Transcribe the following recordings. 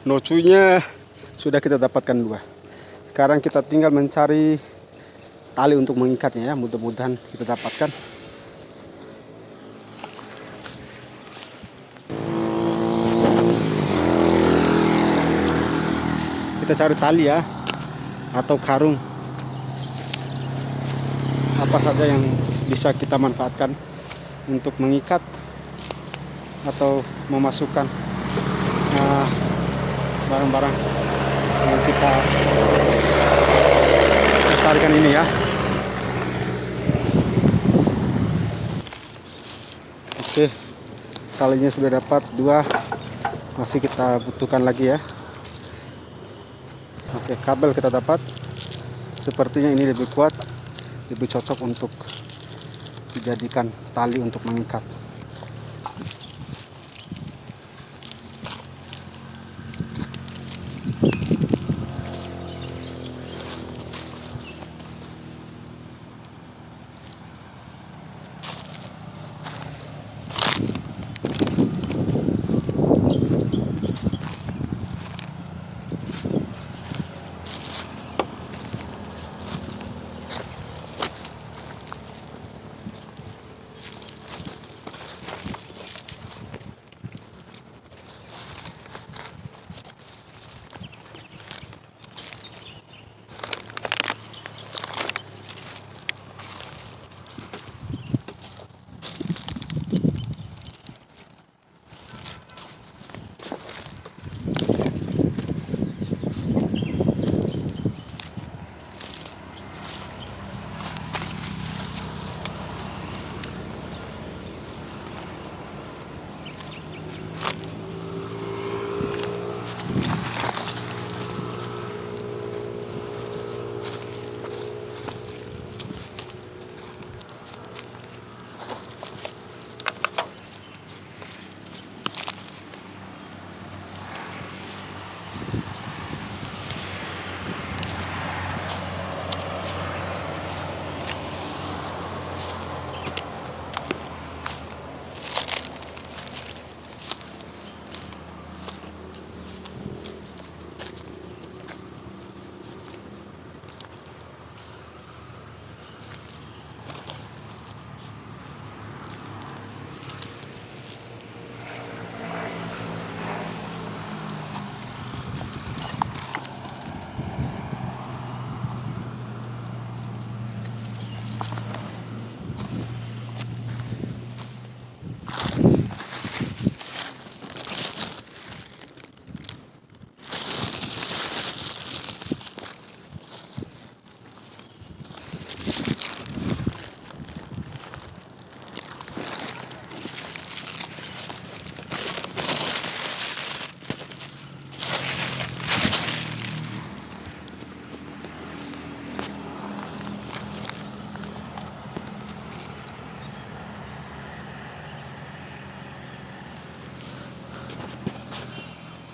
Nocunya sudah kita dapatkan 2. Sekarang kita tinggal mencari tali untuk mengikatnya ya. Mudah-mudahan kita dapatkan. Kita cari tali ya, atau karung, apa saja yang bisa kita manfaatkan untuk mengikat atau memasukkan barang-barang yang kita lestarikan ini ya. Oke, talinya sudah dapat 2, masih kita butuhkan lagi ya. Oke, kabel kita dapat. Sepertinya ini lebih kuat, lebih cocok untuk dijadikan tali untuk mengikat.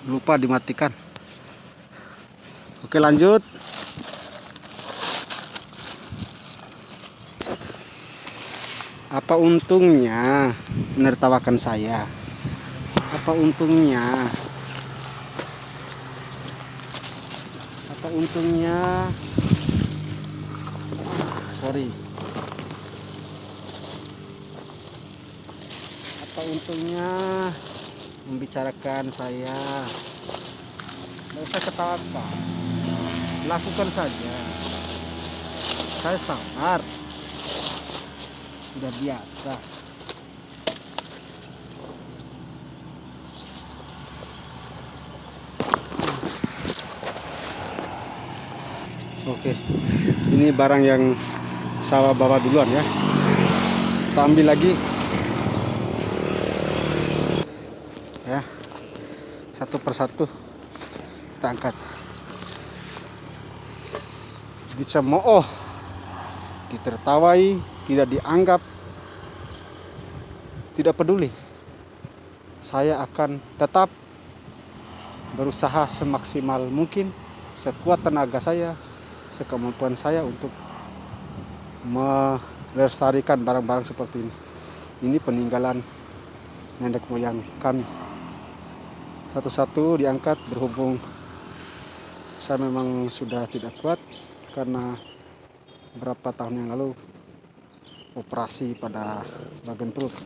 Lupa dimatikan. Oke, lanjut. Apa untungnya menertawakan saya? Apa untungnya? Apa untungnya? Sorry. Apa untungnya membicarakan saya? Tidak usah ketawa, lakukan saja. Saya sabar, sudah biasa. Oke, ini barang yang saya bawa duluan ya. Kita ambil lagi ya, satu persatu kita angkat. Dicemooh, ditertawai, tidak dianggap, tidak peduli. Saya akan tetap berusaha semaksimal mungkin, sekuat tenaga saya, sekemampuan saya untuk melestarikan barang-barang seperti ini. Ini peninggalan nenek moyang kami. satu-satu diangkat, berhubung saya memang sudah tidak kuat karena berapa tahun yang lalu operasi pada bagian perut.